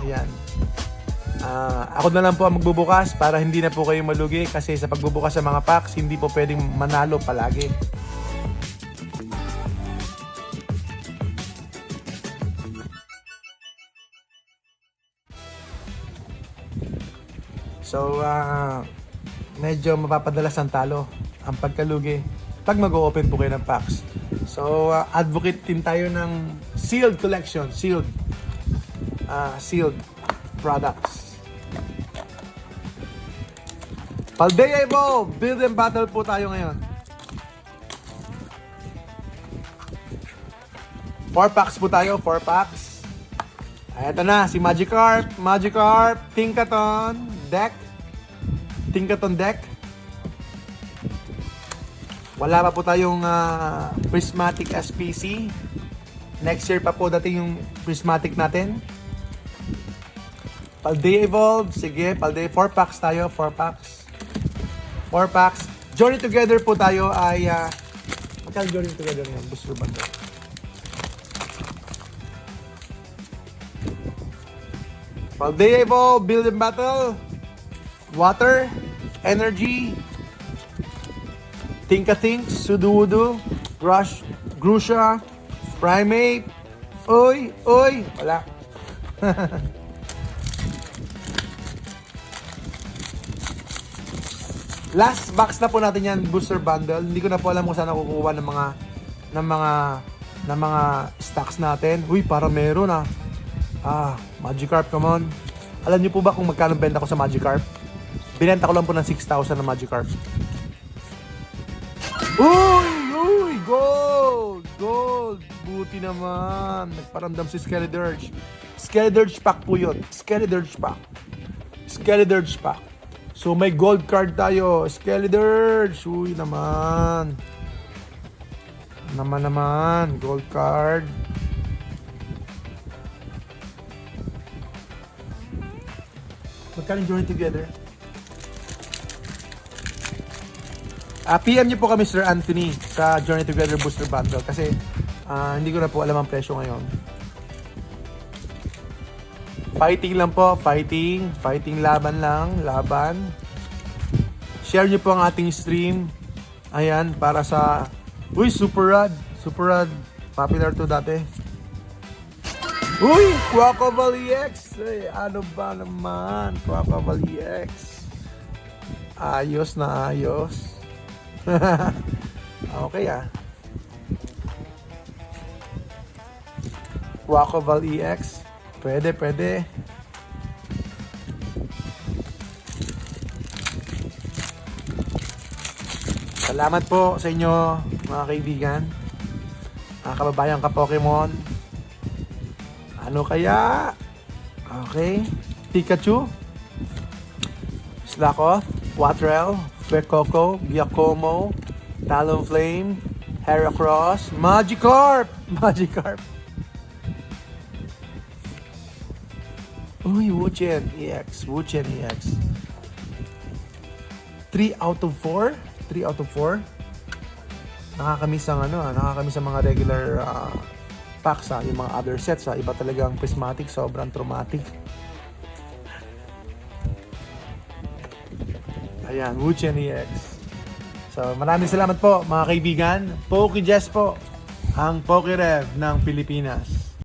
Ayan. Ako na lang po ang magbubukas para hindi na po kayo malugi kasi sa pagbubukas sa mga packs, hindi po pwedeng manalo palagi. So, medyo mapapadalas ang talo ang pagkalugi pag mag-o-open po kayo ng packs. So, advocate din tayo ng sealed collection, sealed products. Paldea Evolve, build and battle po tayo ngayon. 4 packs po tayo, 4 packs. Eto na, si Magikarp, Tinkaton deck. Wala pa po tayong Prismatic SPC. Next year pa po dating yung Prismatic natin. Paldea Evolve, sige, Paldea, 4 packs tayo, 4 packs. Journey Together po tayo ay, magkano Journey Together ngayon? Booster bundle. Paldea Evolve, Build and Battle, Water, Energy, Tinkatinks, Sudowoodo, Grusha, Primate, wala. Last box na po natin yan, booster bundle. Hindi ko na po alam kung saan nakukuha ng mga stocks natin. Uy, para meron Magikarp, come on. Alam niyo po ba kung magkano benta ko sa Magikarp? Binenta ko lang po ng 6,000 na Magikarp. Uy, gold. Buti naman. Nagparamdam si Skeledirge. Skeledirge pack po yun. Skeledirge pack. So may gold card tayo. Skeledirge. Uy naman. Gold card. Magkano Journey Together? PM niyo po kami, Sir Anthony, sa Journey Together Booster Bundle kasi hindi ko na po alam ang presyo ngayon. Fighting lang po, fighting, laban. Share niyo po ang ating stream. Ayan, para sa Super Rad, popular to dati. Uy, Quackable EX. Ano ba naman, Quackable EX. Ayos na ayos. Okay Quackable EX. Pwede. Salamat po sa inyo, mga kaibigan, mga kababayan ka Pokemon. Ano kaya? Okay. Pikachu, Slakoth, Watrel, Fuecoco, Giacomo, Talonflame, Heracross, Magikarp. Uy, Wuchen EX. 3 out of 4. Nakakamiss ang mga regular packs yung mga other sets iba talagang prismatic, sobrang traumatic. Ayan, Wuchen EX. So, maraming salamat po mga kaibigan. PokeJess po, ang PokeRev ng Pilipinas.